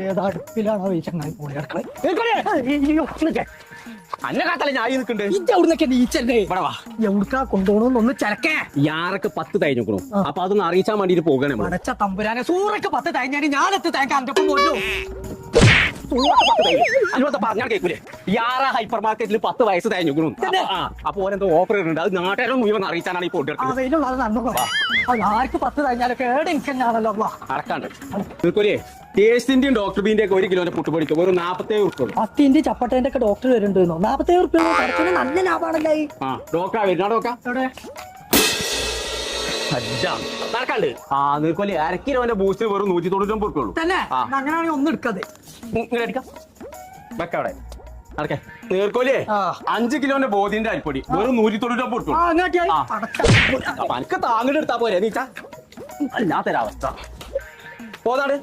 ഏതാ അടുപ്പിലാണോ ഈ ചങ്ങായി പോയി അടുക്കള അന്ന കാത്തല്ല ഞാൻ നിൽക്കണ്ട് ഇവിടുന്നൊക്കെ നീച്ചല്ലേ ഇവിടെ വാ. എവിടുക്കാ കൊണ്ടുപോകണമെന്നൊന്ന് ചരക്കേ യാറൊക്കെ 10 തയ്ഞ്ഞു അപ്പൊ അതൊന്ന് അറിയിച്ചാൻ വേണ്ടിട്ട് പോകണേ നമ്മള്. അടച്ച തമ്പുരാനെ സൂറൊക്കെ 10 തയ്ഞ്ഞാൽ ഞാനെത്ത് തേക്കാൻ എന്റെ ഒപ്പം പോലോ അതിനോട് പറഞ്ഞാൽ കേൾക്കൂലേ യാറ ഹൈപ്പർ മാർക്കറ്റിൽ 10 വയസ്സ് തയ്ഞ്ഞു അപ്പൊ ഓരെന്തോ ഓഫർ ഉണ്ട് അത് നാട്ടുകാരും മുഴുവൻ അറിയിച്ചാണ് ഈ പോയിട്ട് അതിനുള്ളത് നടന്നു അത് ആർക്ക് 10 തയ്ഞ്ഞാലൊക്കെ ഏടെ എനിക്കെന്നാണല്ലോ അടക്കാണ്ട് നിൽക്കൂലേ ടേസ്റ്റിന്റെയും ഡോക്ടർ ബീന്റെ ഒക്കെ 1 കിലോന്റെ പുട്ടുപൊടിക്ക് ഒരു 47 ഉറുപ്പ. പത്തിന്റെ ചപ്പട്ടേന്റെ ഒക്കെ ഡോക്ടർ വരുന്നുണ്ടോ 47 ഉറുപ്പ്യ നല്ല ലാഭമാണല്ലേ ആ ഡോക്ടറാ വരുന്ന ഡോക്ടർ നടക്കാണ്ട് നിൽക്കൂലേ 1/2 കിലോന്റെ ബൂസ്റ്റ് വെറും 199 ഉറുപ്പുള്ളൂ തന്നെ അങ്ങനെയാണെങ്കിൽ ഒന്ന് എടുക്കാതെ ഇങ്ങനെ അടിക്കാം വെക്കവിടെ നടക്കേ നീർക്കോലിയേ 5 കിലോന്റെ ബോധിന്റെ അരിപ്പൊടി വെറും 199 ഉറുപ്പുള്ളൂ. അപ്പൊ എനിക്ക് താങ്ങിട്ട് എടുത്താ പോരെ നീച്ചാ അല്ലാത്തൊരവസ്ഥ പോതാണ്